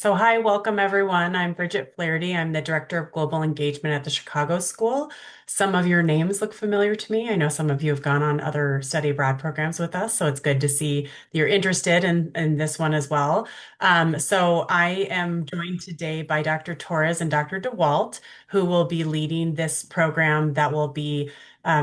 Hi, welcome everyone. I'm Bridget Flaherty. I'm the Director of Global Engagement at the Chicago School. Some of your names look familiar to me. I know some of you have gone on other study abroad programs with us, so it's good to see you're interested in this one as well. I am joined today by Dr. Torres and Dr. DeWalt, who will be leading this program that will be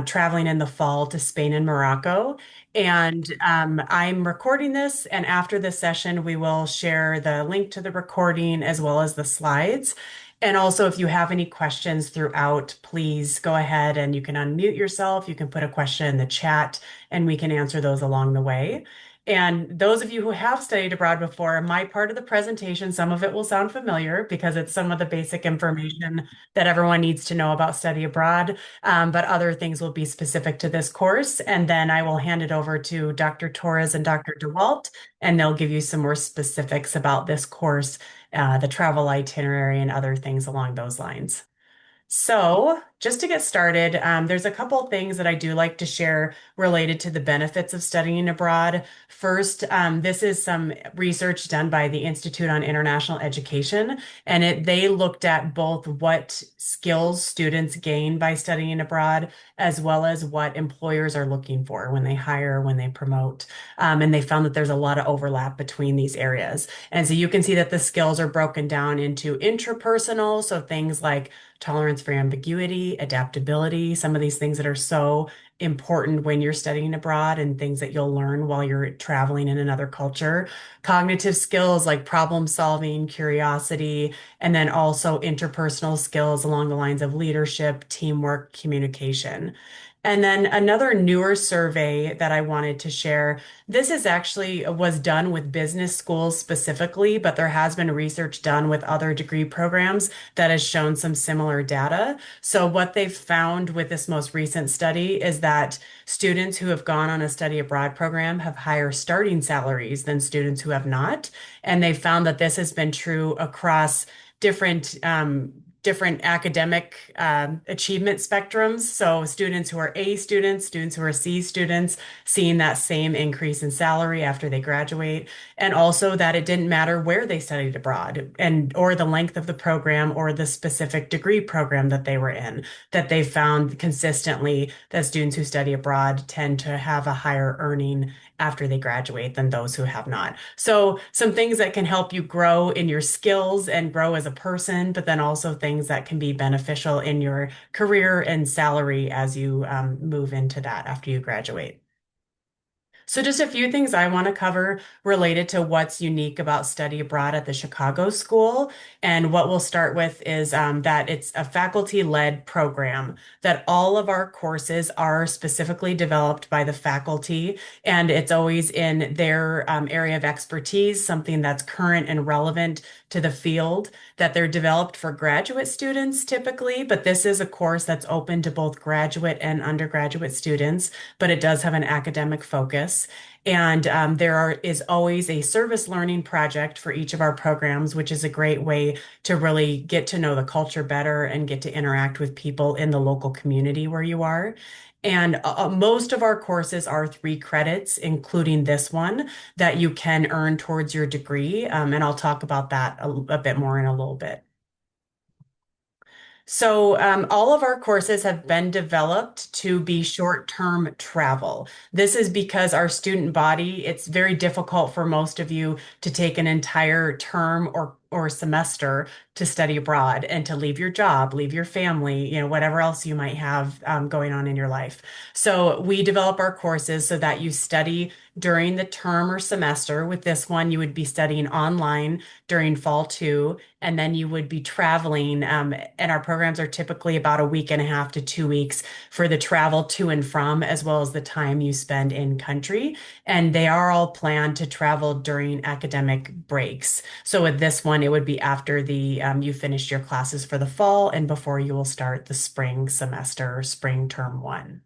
traveling in the fall to Spain and Morocco. I'm recording this, and after this session, we will share the link to the recording as well as the slides. And also, if you have any questions throughout, please go ahead and you can unmute yourself. You can put a question in the chat, and we can answer those along the way. And those of you who have studied abroad before, my part of the presentation, some of it will sound familiar because it's some of the basic information that everyone needs to know about study abroad, but other things will be specific to this course. And then I will hand it over to Dr. Torres and Dr. DeWalt, and they'll give you some more specifics about this course, the travel itinerary, and other things along those lines. Just to get started, there's a couple things that I do like to share related to the benefits of studying abroad. First, this is some research done by the Institute on International Education, and they looked at both what skills students gain by studying abroad, as well as what employers are looking for when they hire, when they promote. And they found that there's a lot of overlap between these areas. And so you can see that the skills are broken down into intrapersonal, so things like tolerance for ambiguity, adaptability, some of these things that are so important when you're studying abroad and things that you'll learn while you're traveling in another culture. Cognitive skills like problem solving, curiosity, and then also interpersonal skills along the lines of leadership, teamwork, communication. And then another newer survey that I wanted to share. This is actually was done with business schools specifically, but there has been research done with other degree programs that has shown some similar data. So what they've found with this most recent study is that students who have gone on a study abroad program have higher starting salaries than students who have not. And they found that this has been true across different academic achievement spectrums. So students who are A students, students who are C students, seeing that same increase in salary after they graduate, and also that it didn't matter where they studied abroad and or the length of the program or the specific degree program that they were in, that they found consistently that students who study abroad tend to have a higher earning after they graduate than those who have not. So some things that can help you grow in your skills and grow as a person, but then also things that can be beneficial in your career and salary as you move into that after you graduate. So just a few things I want to cover related to what's unique about study abroad at the Chicago School. And what we'll start with is that it's a faculty-led program, that all of our courses are specifically developed by the faculty, and it's always in their area of expertise, something that's current and relevant to the field, that they're developed for graduate students typically, but this is a course that's open to both graduate and undergraduate students, but it does have an academic focus. And is always a service learning project for each of our programs, which is a great way to really get to know the culture better and get to interact with people in the local community where you are. And most of our courses are 3 credits, including this one, that you can earn towards your degree. And I'll talk about that a bit more in a little bit. All of our courses have been developed to be short-term travel. This is because our student body, it's very difficult for most of you to take an entire term or semester to study abroad and to leave your job, leave your family, whatever else you might have going on in your life. So we develop our courses so that you study during the term or semester. With this one, you would be studying online during fall 2, and then you would be traveling. And our programs are typically about a week and a half to 2 weeks for the travel to and from, as well as the time you spend in country. And they are all planned to travel during academic breaks. So with this one, it would be after you finished your classes for the fall and before you will start the spring semester, spring term 1.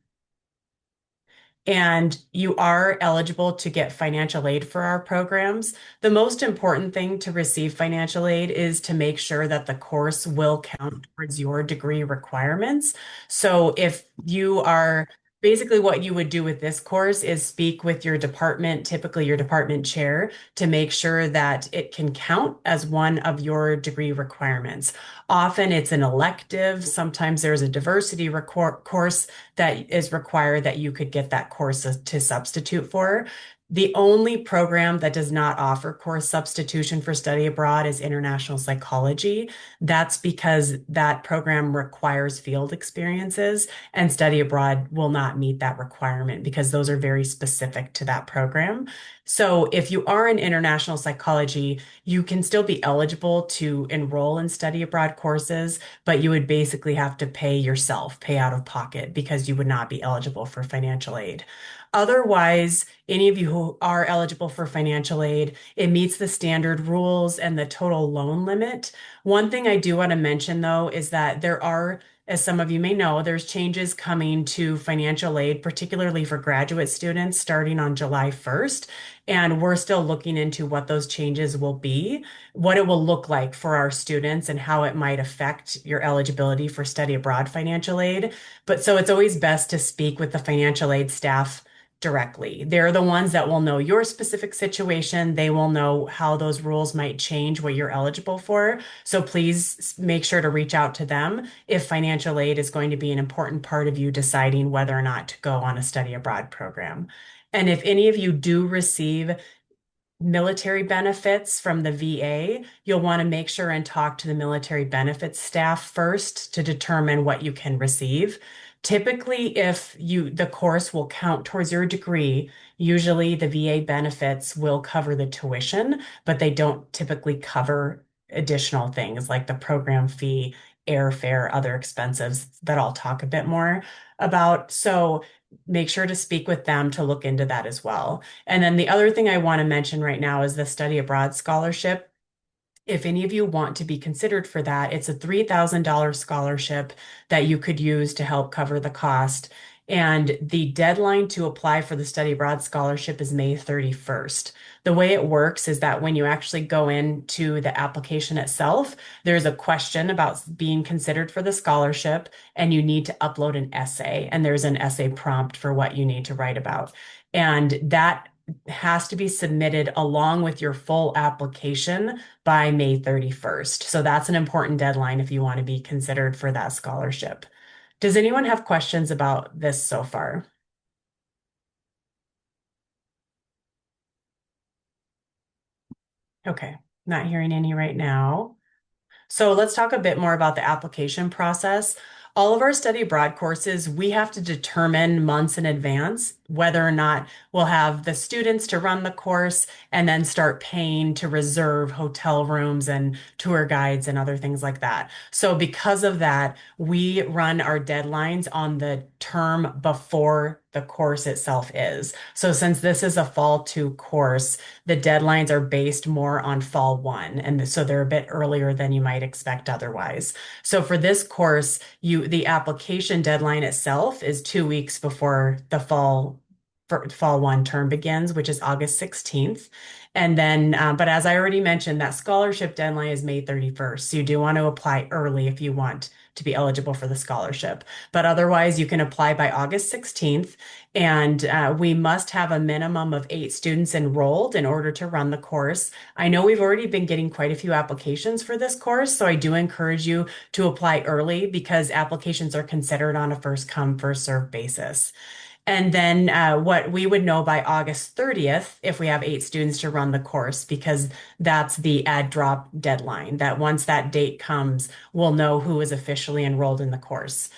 And you are eligible to get financial aid for our programs. The most important thing to receive financial aid is to make sure that the course will count towards your degree requirements. So if you are Basically, what you would do with this course is speak with your department, typically your department chair, to make sure that it can count as one of your degree requirements. Often it's an elective. Sometimes there's a diversity course that is required that you could get that course to substitute for. The only program that does not offer course substitution for study abroad is international psychology. That's because that program requires field experiences and study abroad will not meet that requirement because those are very specific to that program. So if you are in international psychology, you can still be eligible to enroll in study abroad courses, but you would basically have to pay yourself, pay out of pocket because you would not be eligible for financial aid. Otherwise, any of you who are eligible for financial aid, it meets the standard rules and the total loan limit. One thing I do want to mention, though, is that there are, as some of you may know, there's changes coming to financial aid, particularly for graduate students starting on July 1st. And we're still looking into what those changes will be, what it will look like for our students, and how it might affect your eligibility for study abroad financial aid. But so it's always best to speak with the financial aid staff directly. They're the ones that will know your specific situation. They will know how those rules might change what you're eligible for. So please make sure to reach out to them if financial aid is going to be an important part of you deciding whether or not to go on a study abroad program. And if any of you do receive military benefits from the VA, you'll want to make sure and talk to the military benefits staff first to determine what you can receive. Typically, if the course will count towards your degree, usually the VA benefits will cover the tuition, but they don't typically cover additional things like the program fee, airfare, other expenses that I'll talk a bit more about. So make sure to speak with them to look into that as well. And then the other thing I want to mention right now is the study abroad scholarship. If any of you want to be considered for that, it's a $3,000 scholarship that you could use to help cover the cost. And the deadline to apply for the study abroad scholarship is May 31st. The way it works is that when you actually go into the application itself, there's a question about being considered for the scholarship, and you need to upload an essay. And there's an essay prompt for what you need to write about. And that has to be submitted along with your full application by May 31st. So that's an important deadline if you want to be considered for that scholarship. Does anyone have questions about this so far? Okay, not hearing any right now. So let's talk a bit more about the application process. All of our study abroad courses, we have to determine months in advance whether or not we'll have the students to run the course and then start paying to reserve hotel rooms and tour guides and other things like that. So because of that, we run our deadlines on the term before the course itself is. So since this is a fall two course, the deadlines are based more on fall one. And so they're a bit earlier than you might expect otherwise. So for this course, the application deadline itself is 2 weeks before the fall one term begins, which is August 16th. And then, but as I already mentioned, that scholarship deadline is May 31st. So you do want to apply early if you want to be eligible for the scholarship. But otherwise, you can apply by August 16th. And we must have a minimum of 8 students enrolled in order to run the course. I know we've already been getting quite a few applications for this course, so I do encourage you to apply early because applications are considered on a first come, first served basis. And then what we would know by August 30th if we have 8 students to run the course, because that's the add drop deadline, that once that date comes, we'll know who is officially enrolled in the course.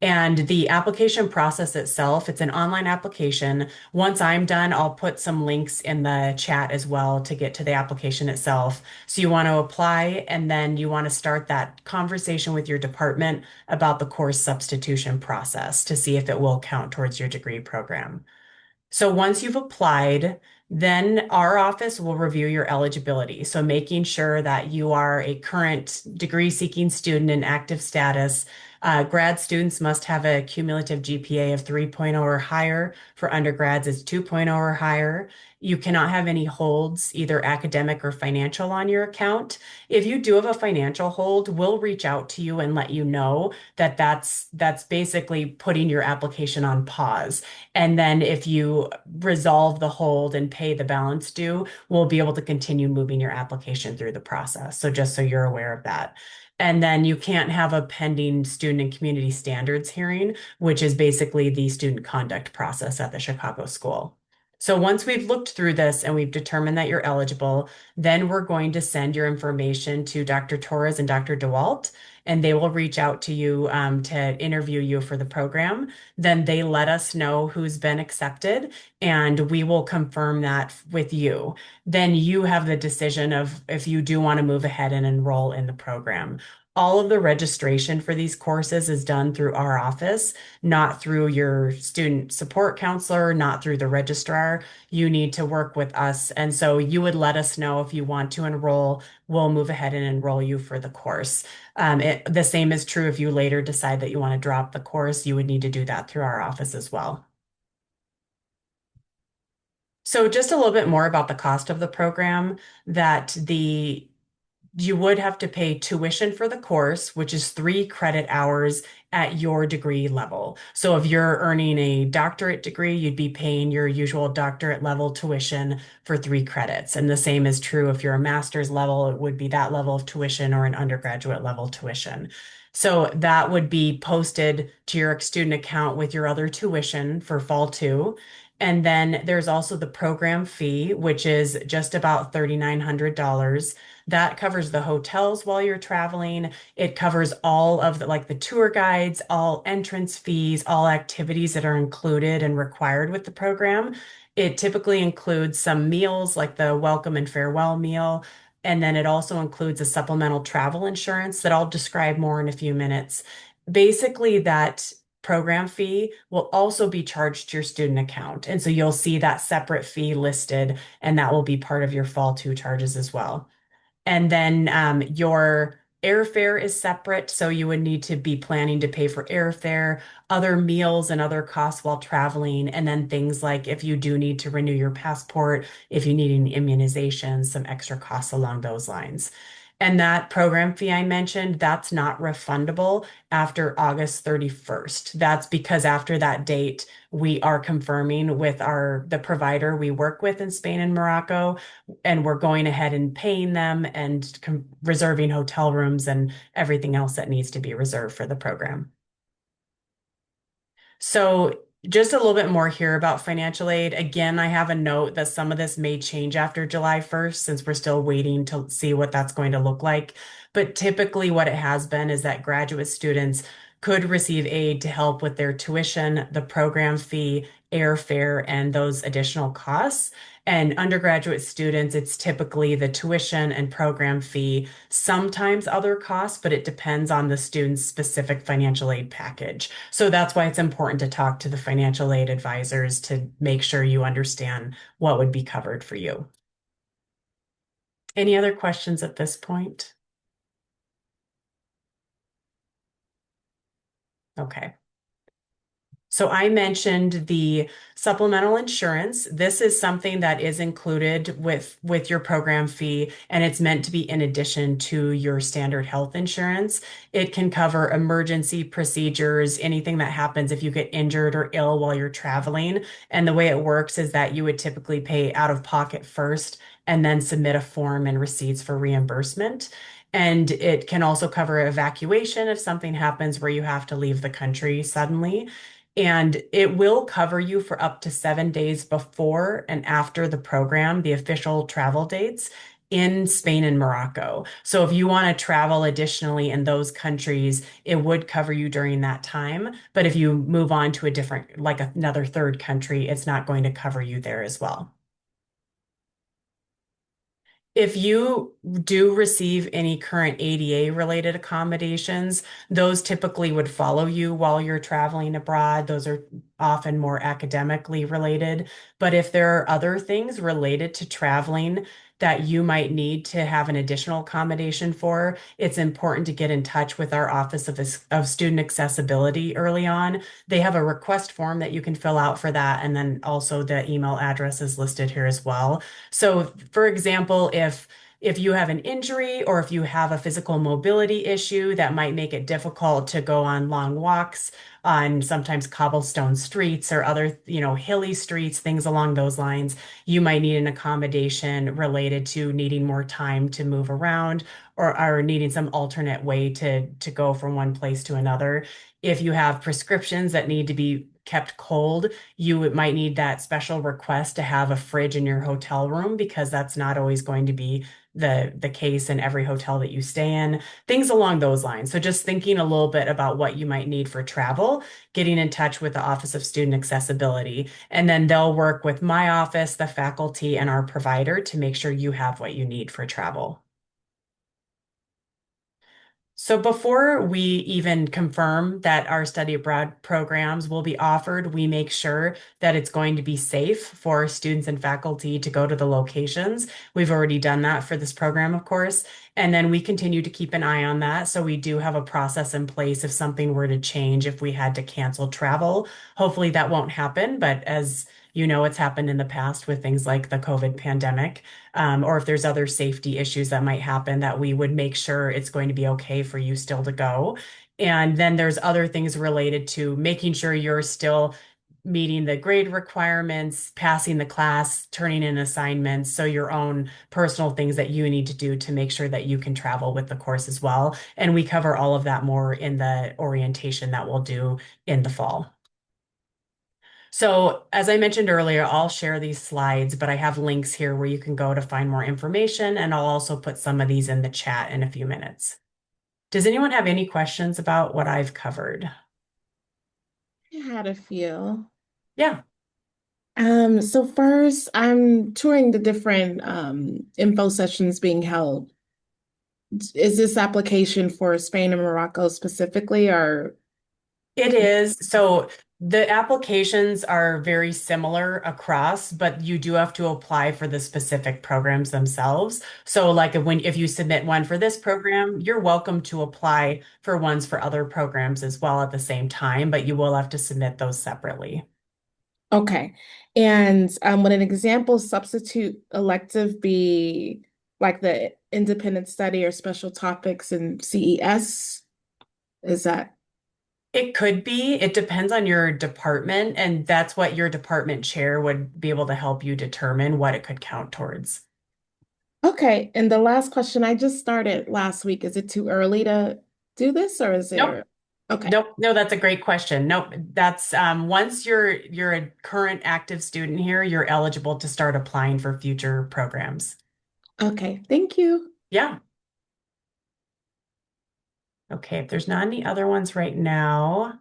And the application process itself, it's an online application. Once I'm done, I'll put some links in the chat as well to get to the application itself. So you want to apply, and then you want to start that conversation with your department about the course substitution process to see if it will count towards your degree program. So once you've applied, then our office will review your eligibility. So making sure that you are a current degree seeking student in active status. Grad students must have a cumulative GPA of 3.0 or higher. For undergrads, it's 2.0 or higher. You cannot have any holds, either academic or financial, on your account. If you do have a financial hold, we'll reach out to you and let you know that that's basically putting your application on pause. And then if you resolve the hold and pay the balance due, we'll be able to continue moving your application through the process. So just so you're aware of that. And then you can't have a pending student and community standards hearing, which is basically the student conduct process at the Chicago school. So once we've looked through this and we've determined that you're eligible, then we're going to send your information to Dr. Torres and Dr. DeWalt, and they will reach out to you to interview you for the program. Then they let us know who's been accepted, and we will confirm that with you. Then you have the decision of if you do want to move ahead and enroll in the program. All of the registration for these courses is done through our office, not through your student support counselor, not through the registrar. You need to work with us. And so you would let us know if you want to enroll. We'll move ahead and enroll you for the course. The same is true if you later decide that you want to drop the course, you would need to do that through our office as well. So just a little bit more about the cost of the program, that the you would have to pay tuition for the course, which is 3 credit hours at your degree level. So if you're earning a doctorate degree, you'd be paying your usual doctorate level tuition for 3 credits. And the same is true if you're a master's level, it would be that level of tuition, or an undergraduate level tuition. So that would be posted to your student account with your other tuition for fall two. And then there's also the program fee, which is just about $3,900. That covers the hotels while you're traveling. It covers all of the, like the tour guides, all entrance fees, all activities that are included and required with the program. It typically includes some meals like the welcome and farewell meal. And then it also includes a supplemental travel insurance that I'll describe more in a few minutes. Basically, that program fee will also be charged to your student account. And so you'll see that separate fee listed, and that will be part of your fall two charges as well. And then your airfare is separate. So you would need to be planning to pay for airfare, other meals, and other costs while traveling. And then things like if you do need to renew your passport, if you need any immunizations, some extra costs along those lines. And that program fee I mentioned, that's not refundable after August 31st. That's because after that date, we are confirming with the provider we work with in Spain and Morocco, and we're going ahead and paying them and reserving hotel rooms and everything else that needs to be reserved for the program. So just a little bit more here about financial aid. Again, I have a note that some of this may change after July 1st since we're still waiting to see what that's going to look like. But typically what it has been is that graduate students could receive aid to help with their tuition, the program fee, airfare, and those additional costs. And undergraduate students, it's typically the tuition and program fee, sometimes other costs, but it depends on the student's specific financial aid package. So that's why it's important to talk to the financial aid advisors to make sure you understand what would be covered for you. Any other questions at this point? Okay. So I mentioned the supplemental insurance. This is something that is included with your program fee, and it's meant to be in addition to your standard health insurance. It can cover emergency procedures, anything that happens if you get injured or ill while you're traveling. And the way it works is that you would typically pay out of pocket first and then submit a form and receipts for reimbursement. And it can also cover evacuation if something happens where you have to leave the country suddenly. And it will cover you for up to 7 days before and after the program, the official travel dates in Spain and Morocco. So if you want to travel additionally in those countries, it would cover you during that time. But if you move on to a different, like another third country, it's not going to cover you there as well. If you do receive any current ADA related accommodations, those typically would follow you while you're traveling abroad. Those are often more academically related. But if there are other things related to traveling, that you might need to have an additional accommodation for, it's important to get in touch with our Office of Student Accessibility early on. They have a request form that you can fill out for that, and then also the email address is listed here as well. So, for example, if you have an injury or if you have a physical mobility issue that might make it difficult to go on long walks on sometimes cobblestone streets or other, hilly streets, things along those lines, you might need an accommodation related to needing more time to move around or needing some alternate way to go from one place to another. If you have prescriptions that need to be kept cold, you might need that special request to have a fridge in your hotel room because that's not always going to be the case in every hotel that you stay in, things along those lines. So just thinking a little bit about what you might need for travel, getting in touch with the Office of Student Accessibility, and then they'll work with my office, the faculty, and our provider to make sure you have what you need for travel. So before we even confirm that our study abroad programs will be offered, we make sure that it's going to be safe for students and faculty to go to the locations. We've already done that for this program, of course, and then we continue to keep an eye on that. So we do have a process in place if something were to change, if we had to cancel travel. Hopefully that won't happen, but as you know, it's happened in the past with things like the COVID pandemic, or if there's other safety issues that might happen, that we would make sure it's going to be okay for you still to go. And then there's other things related to making sure you're still meeting the grade requirements, passing the class, turning in assignments. So your own personal things that you need to do to make sure that you can travel with the course as well. And we cover all of that more in the orientation that we'll do in the fall. So, as I mentioned earlier, I'll share these slides, but I have links here where you can go to find more information, and I'll also put some of these in the chat in a few minutes. Does anyone have any questions about what I've covered? I had a few. Yeah, So first, I'm touring the different info sessions being held. Is this application for Spain and Morocco specifically, or it is. So the applications are very similar across, but you do have to apply for the specific programs themselves. So like if you submit one for this program, you're welcome to apply for ones for other programs as well at the same time, but you will have to submit those separately. okay? And would an example substitute elective be like the independent study or special topics in CES? Is that It could be. It depends on your department, and that's what your department chair would be able to help you determine what it could count towards. okay? And the last question, I just started last week. Is it too early to do this, or is Nope. there? Okay. Nope. No, that's a great question. Nope. That's once you're a current active student here, you're eligible to start applying for future programs. Okay. Thank you. Yeah. Okay. If there's not any other ones right now,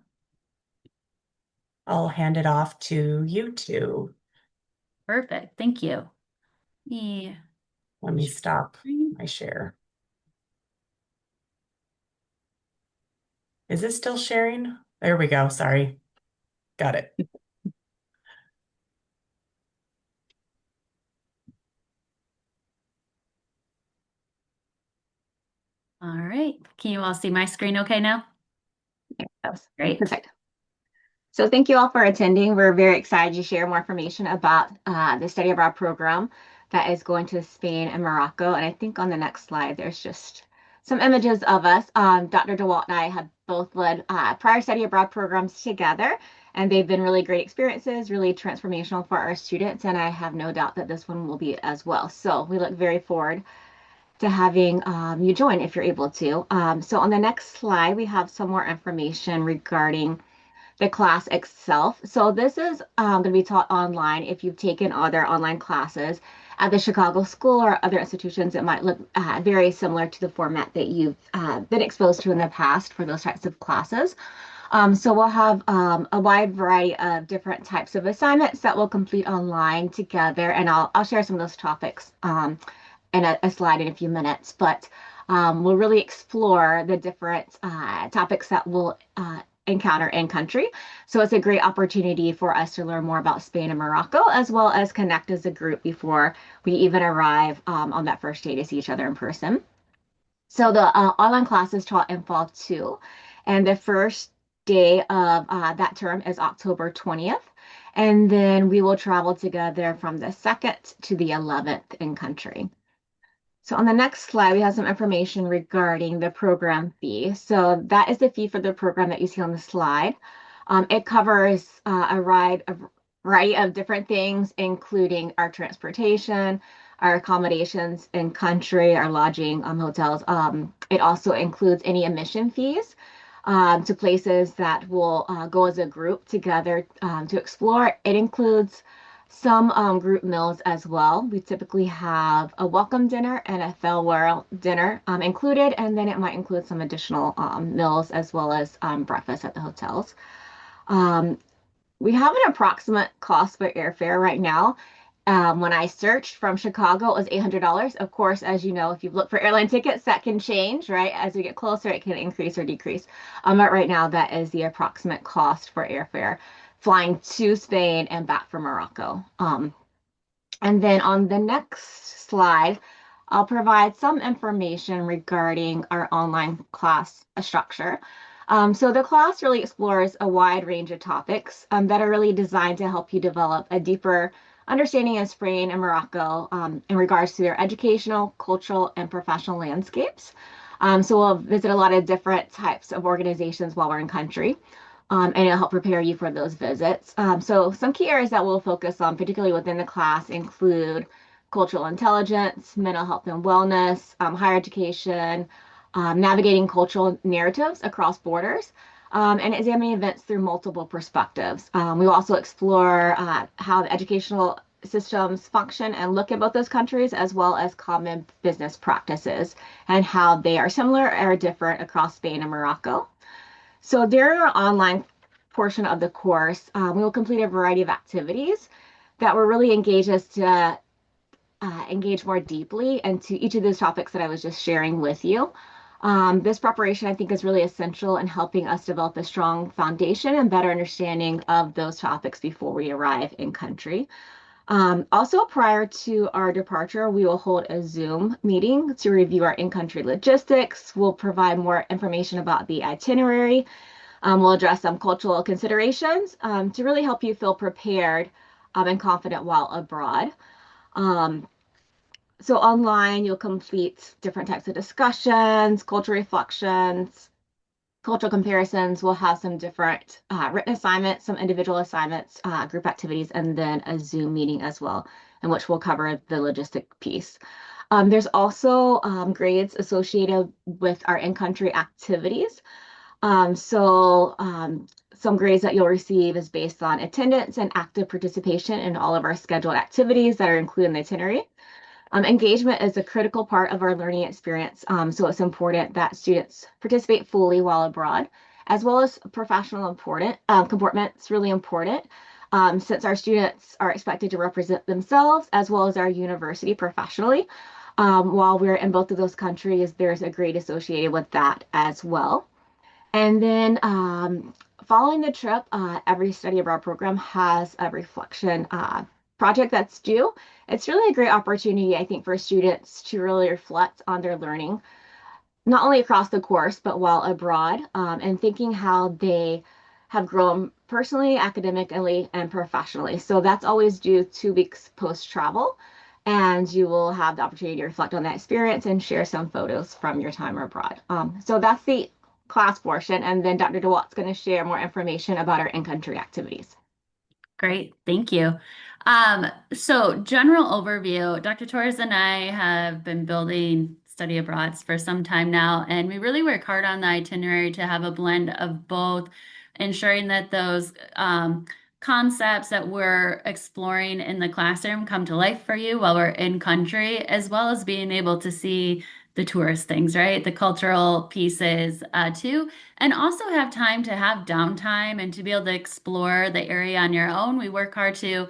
I'll hand it off to you two. Perfect. Thank you. Yeah. Let me stop my share. Is it still sharing? There we go. Sorry. Got it. All right. Can you all see my screen okay now? That was Great. perfect. So thank you all for attending. We're very excited to share more information about the study abroad program that is going to Spain and Morocco. And I think on the next slide, there's just some images of us. Dr. DeWalt and I have both led prior study abroad programs together, and they've been really great experiences, really transformational for our students. And I have no doubt that this one will be as well. So we look very forward to having you join if you're able to. So on the next slide, we have some more information regarding the class itself. So this is going to be taught online. If you've taken other online classes at the Chicago School or other institutions, it might look very similar to the format that you've been exposed to in the past for those types of classes. So we'll have a wide variety of different types of assignments that we'll complete online together, and I'll share some of those topics in a slide in a few minutes. But we'll really explore the different topics that will encounter in country. So it's a great opportunity for us to learn more about Spain and Morocco, as well as connect as a group before we even arrive on that first day to see each other in person. So the online classes taught in fall too, and the first day of that term is October 20th. And then we will travel together from the 2nd to the 11th in country. So on the next slide, we have some information regarding the program fee. So that is the fee for the program that you see on the slide. It covers a variety of different things, including our transportation, our accommodations in country, our lodging, hotels. It also includes any admission fees to places that will go as a group together to explore. It includes some group meals as well. We typically have a welcome dinner and a farewell dinner included, and then it might include some additional meals as well as breakfast at the hotels. We have an approximate cost for airfare right now. When I searched from Chicago, it was $800. Of course, as you know, if you look for airline tickets, that can change, right? As we get closer, it can increase or decrease. But right now, that is the approximate cost for airfare flying to Spain and back from Morocco. And then on the next slide, I'll provide some information regarding our online class structure. So the class really explores a wide range of topics that are really designed to help you develop a deeper understanding of Spain and Morocco in regards to their educational, cultural, and professional landscapes. So we'll visit a lot of different types of organizations while we're in country. And it'll help prepare you for those visits. So some key areas that we'll focus on, particularly within the class, include cultural intelligence, mental health and wellness, higher education, navigating cultural narratives across borders, and examining events through multiple perspectives. We will also explore how the educational systems function and look at both those countries, as well as common business practices and how they are similar or different across Spain and Morocco. So during our online portion of the course, we will complete a variety of activities that will really engage us to engage more deeply into each of those topics that I was just sharing with you. This preparation, I think, is really essential in helping us develop a strong foundation and better understanding of those topics before we arrive in country. Also, prior to our departure, we will hold a Zoom meeting to review our in-country logistics. We'll provide more information about the itinerary. We'll address some cultural considerations to really help you feel prepared and confident while abroad. So online, you'll complete different types of discussions, cultural reflections, cultural comparisons. We'll have some different written assignments, some individual assignments, group activities, and then a Zoom meeting as well, in which we'll cover the logistic piece. There's also grades associated with our in-country activities. Some grades that you'll receive is based on attendance and active participation in all of our scheduled activities that are included in the itinerary. Engagement is a critical part of our learning experience, so it's important that students participate fully while abroad, as well as professional comportment. It's really important since our students are expected to represent themselves as well as our university professionally. While we're in both of those countries, there's a grade associated with that as well. And then following the trip, every study abroad program has a reflection project that's due. It's really a great opportunity, I think, for students to really reflect on their learning, not only across the course, but while abroad, and thinking how they have grown personally, academically, and professionally. So that's always due 2 weeks post-travel, and you will have the opportunity to reflect on that experience and share some photos from your time abroad. So that's the class portion, and then Dr. DeWalt's going to share more information about our in-country activities. Great, thank you. So general overview, Dr. Torres and I have been building study abroads for some time now, and we really work hard on the itinerary to have a blend of both, ensuring that those concepts that we're exploring in the classroom come to life for you while we're in country, as well as being able to see the tourist things, right? The cultural pieces too, and also have time to have downtime and to be able to explore the area on your own. We work hard to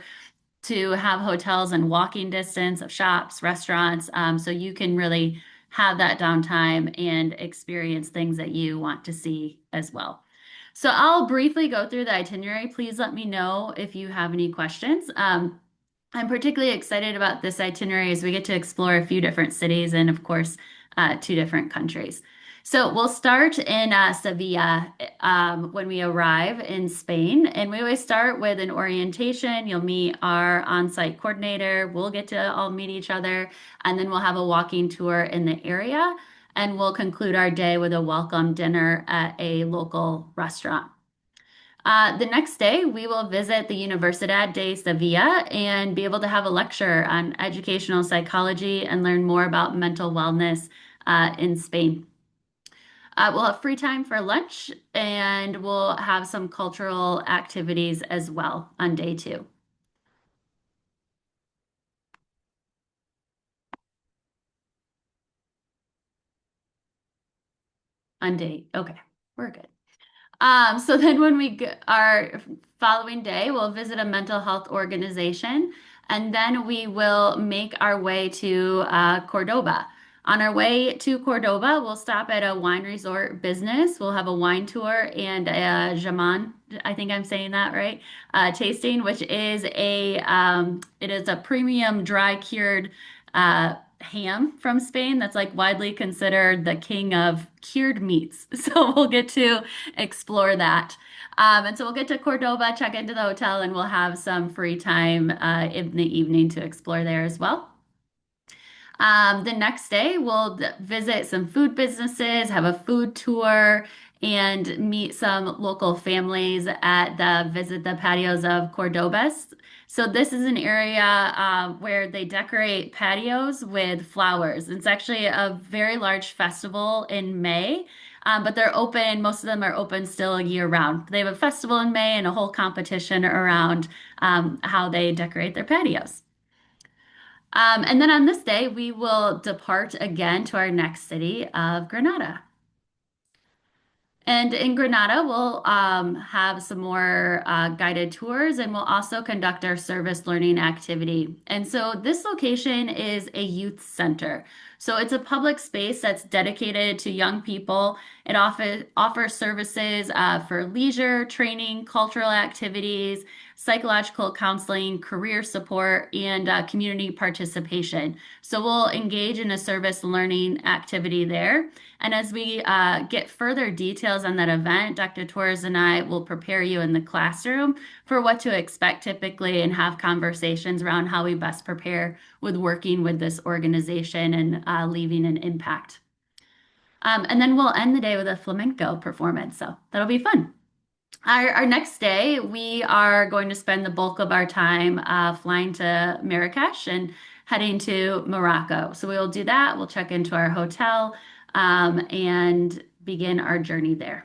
have hotels and walking distance of shops, restaurants, so you can really have that downtime and experience things that you want to see as well. So I'll briefly go through the itinerary. Please let me know if you have any questions. I'm particularly excited about this itinerary as we get to explore a few different cities and, of course, two different countries. So we'll start in Sevilla when we arrive in Spain, and we always start with an orientation. You'll meet our on-site coordinator. We'll get to all meet each other, and then we'll have a walking tour in the area, and we'll conclude our day with a welcome dinner at a local restaurant. The next day, we will visit the Universidad de Sevilla and be able to have a lecture on educational psychology and learn more about mental wellness in Spain. We'll have free time for lunch and we'll have some cultural activities as well on day 2. Okay, we're good. So then when our following day, we'll visit a mental health organization, and then we will make our way to Cordoba. On our way to Cordoba, we'll stop at a wine resort business. We'll have a wine tour and a jaman, I think I'm saying that right, tasting, which is it is a premium dry cured ham from Spain that's like widely considered the king of cured meats. So we'll get to explore that. And so we'll get to Cordoba, check into the hotel, and we'll have some free time in the evening to explore there as well. The next day, we'll visit some food businesses, have a food tour, and meet some local families at visit the patios of Cordobas. So this is an area where they decorate patios with flowers. It's actually a very large festival in May, but they're open. Most of them are open still year round. They have a festival in May and a whole competition around how they decorate their patios. And then on this day, we will depart again to our next city of Granada. And in Granada, we'll have some more guided tours and we'll also conduct our service learning activity. And so this location is a youth center. So it's a public space that's dedicated to young people. It offers services for leisure, training, cultural activities, psychological counseling, career support, and community participation. So we'll engage in a service learning activity there. And as we get further details on that event, Dr. Torres and I will prepare you in the classroom for what to expect typically and have conversations around how we best prepare with working with this organization and leaving an impact. And then we'll end the day with a flamenco performance. So that'll be fun. Our next day, we are going to spend the bulk of our time flying to Marrakesh and heading to Morocco. So we'll do that. We'll check into our hotel and begin our journey there.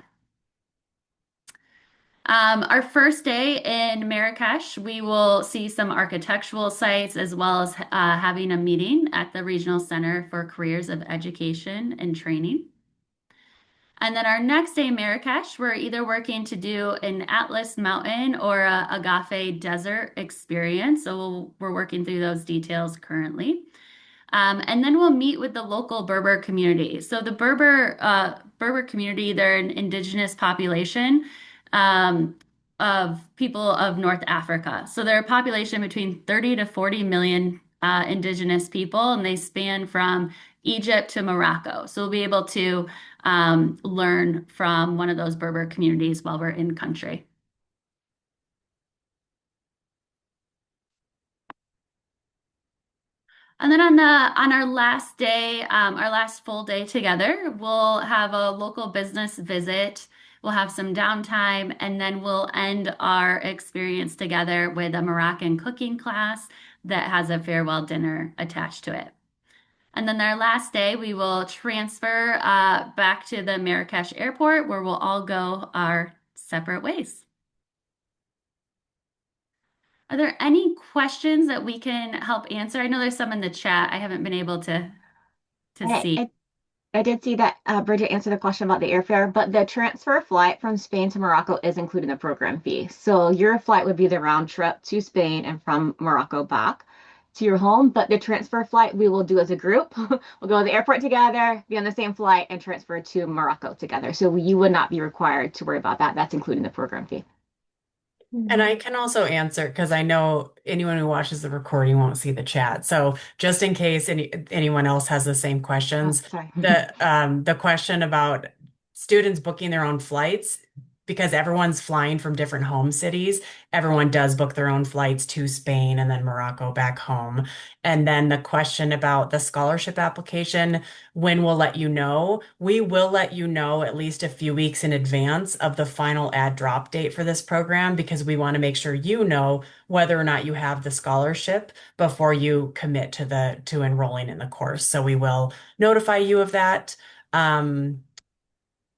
Our first day in Marrakesh, we will see some architectural sites as well as having a meeting at the Regional Center for Careers of Education and Training. And then our next day in Marrakesh, we're either working to do an Atlas Mountain or a Agafe Desert experience. So we're working through those details currently. And then we'll meet with the local Berber community. So the Berber community, they're an indigenous population of people of North Africa. So they're a population between 30 to 40 million indigenous people, and they span from Egypt to Morocco. So we'll be able to learn from one of those Berber communities while we're in country. And then on our last day, our last full day together, we'll have a local business visit. We'll have some downtime, and then we'll end our experience together with a Moroccan cooking class that has a farewell dinner attached to it. And then our last day, we will transfer back to the Marrakesh airport where we'll all go our separate ways. Are there any questions that we can help answer? I know there's some in the chat. I haven't been able to see. I did see that Bridget answered the question about the airfare, but the transfer flight from Spain to Morocco is included in the program fee. So your flight would be the round trip to Spain and from Morocco back. to your home, but the transfer flight we will do as a group. We'll go to the airport together, be on the same flight, and transfer to Morocco together. So you would not be required to worry about that. That's including the program fee. And I can also answer because I know anyone who watches the recording won't see the chat. So just in case anyone else has the same Oh, questions, sorry. the question about students booking their own flights, because everyone's flying from different home cities, everyone does book their own flights to Spain and then Morocco back home. And then the question about the scholarship application, when we'll let you know, we will let you know at least a few weeks in advance of the final add drop date for this program because we want to make sure you know whether or not you have the scholarship before you commit to enrolling in the course. So we will notify you of that.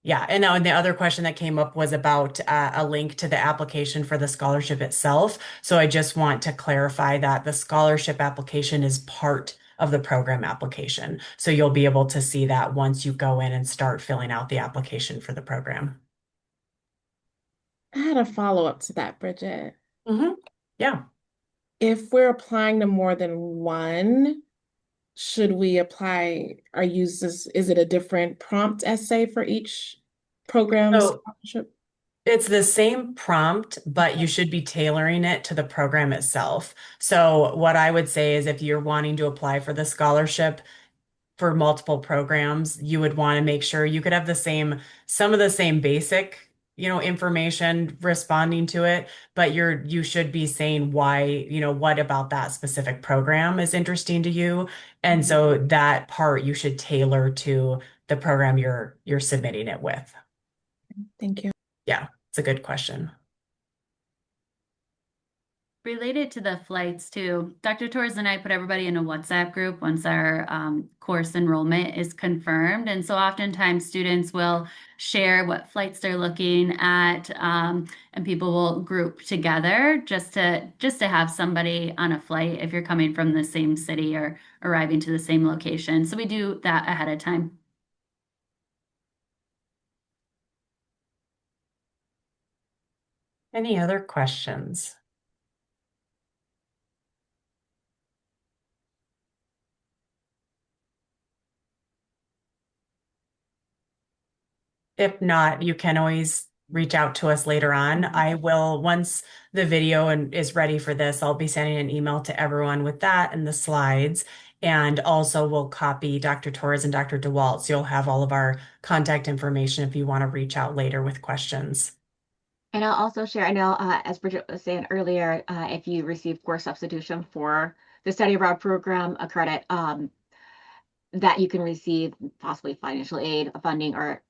Yeah, and now the other question that came up was about a link to the application for the scholarship itself. So I just want to clarify that the scholarship application is part of the program application. So you'll be able to see that once you go in and start filling out the application for the program. I had a follow-up to that, Bridget. Yeah. If we're applying to more than one, should we apply or use this? Is it a different prompt essay for each program So scholarship? it's the same prompt, but you should be tailoring it to the program itself. So what I would say is if you're wanting to apply for the scholarship, for multiple programs, you would want to make sure you could have some of the same basic, information responding to it, but you should be saying why, what about that specific program is interesting to you. And so that part you should tailor to the program you're submitting it with. Thank you. Yeah, it's a good question. Related to the flights too, Dr. Torres and I put everybody in a WhatsApp group once our course enrollment is confirmed. And so oftentimes students will share what flights they're looking at, and people will group together just to have somebody on a flight if you're coming from the same city or arriving to the same location. So we do that ahead of time. Any other questions? If not, you can always reach out to us later on. I will, once the video is ready for this, I'll be sending an email to everyone with that and the slides. And also we'll copy Dr. Torres and Dr. DeWalt. So you'll have all of our contact information if you want to reach out later with questions. And I'll also share, I know, as Bridget was saying earlier, if you receive course substitution for the study abroad program, a credit that you can receive possibly financial aid, funding, or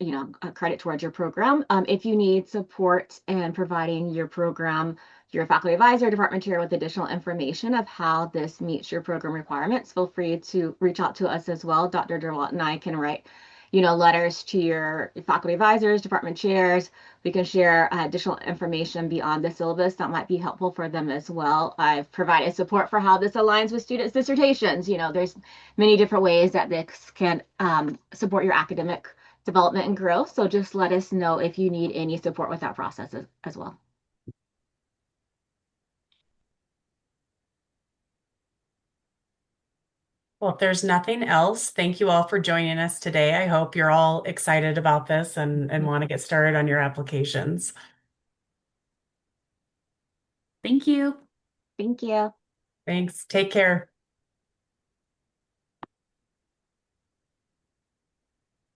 a credit towards your program. If you need support in providing your program, your faculty advisor, department chair with additional information of how this meets your program requirements, feel free to reach out to us as well. Dr. DeWalt and I can write letters to your faculty advisors, department chairs. We can share additional information beyond the syllabus that might be helpful for them as well. I've provided support for how this aligns with students' dissertations. There's many different ways that this can support your academic development and growth. So just let us know if you need any support with that process as well. Well, if there's nothing else, thank you all for joining us today. I hope you're all excited about this and want to get started on your applications. Thank you. Thank you. Thanks. Take care.